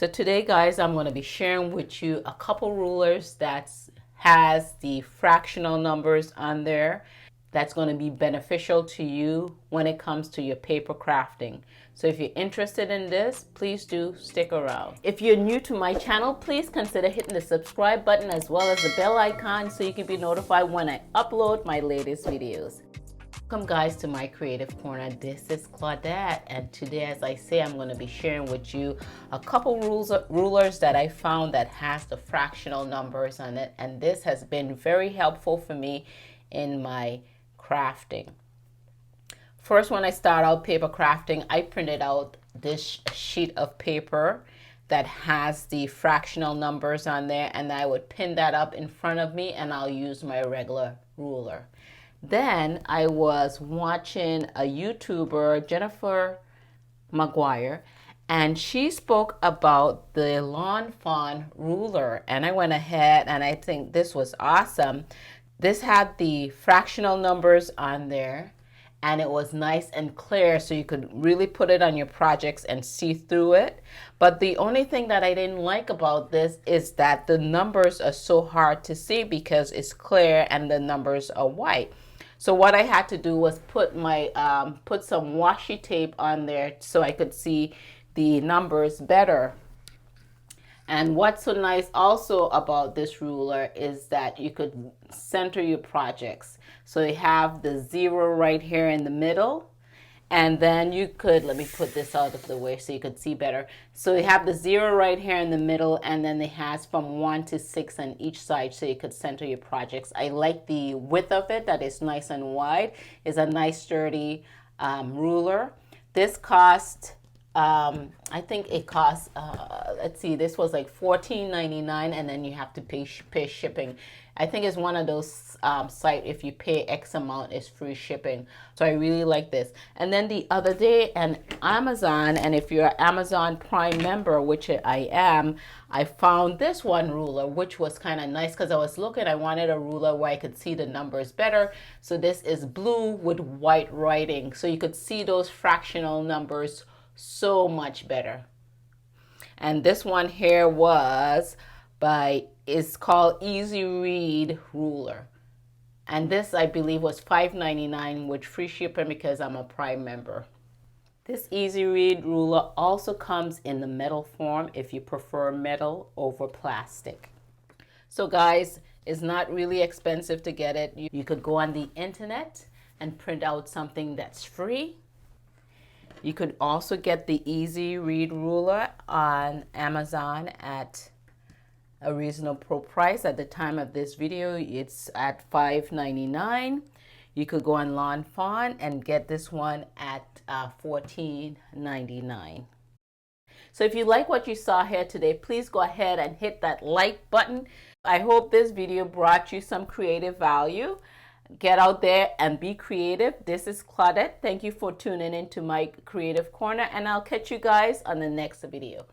So today, guys, I'm going to be sharing with you a couple rulers that has the fractional numbers on there that's going to be beneficial to you when it comes to your paper crafting. So if you're interested in this, please do stick around. If you're new to my channel, please consider hitting the subscribe button as well as the bell icon so you can be notified when I upload my latest videos. Welcome, guys, to my creative corner. This is Claudette, and today, as I say, I'm going to be sharing with you a couple rulers that I found that has the fractional numbers on it, and this has been very helpful for me in my crafting. First, when I start out paper crafting, I printed out this sheet of paper that has the fractional numbers on there, and I would pin that up in front of me, and I'll use my regular ruler. Then I was watching a YouTuber, Jennifer McGuire, and she spoke about the Lawn Fawn ruler, and I went ahead and I think this was awesome. This had the fractional numbers on there, and it was nice and clear so you could really put it on your projects and see through it. But the only thing that I didn't like about this is that the numbers are so hard to see because it's clear and the numbers are white. So what I had to do was put my put some washi tape on there so I could see the numbers better. And what's so nice also about this ruler is that you could center your projects. So you have the 0 right here in the middle, and then you could, let me put this out of the way so you could see better. So you have the 0 right here in the middle, and then it has from 1 to 6 on each side so you could center your projects. I like the width of it, that is nice and wide. It's a nice sturdy ruler. This cost, I think it cost, let's see, this was like $14.99, and then you have to pay shipping. I think it's one of those sites, if you pay X amount, it's free shipping. So I really like this. And then the other day on Amazon, and if you're an Amazon Prime member, which I am, I found this one ruler, which was kind of nice because I was looking, I wanted a ruler where I could see the numbers better. So this is blue with white writing. So you could see those fractional numbers so much better. And this one here is called Easy Read Ruler, and this I believe was $5.99 with free shipping because I'm a Prime member. This Easy Read ruler also comes in the metal form if you prefer metal over plastic. So guys, it's not really expensive to get it. You could go on the internet and print out something that's free. You could also get the Easy Read ruler on Amazon at a reasonable price. At the time of this video, it's at $5.99. You could go on Lawn Fawn and get this one at $14.99. So if you like what you saw here today, please go ahead and hit that like button. I hope this video brought you some creative value. Get out there and be creative. This is Claudette. Thank you for tuning in to my creative corner, and I'll catch you guys on the next video.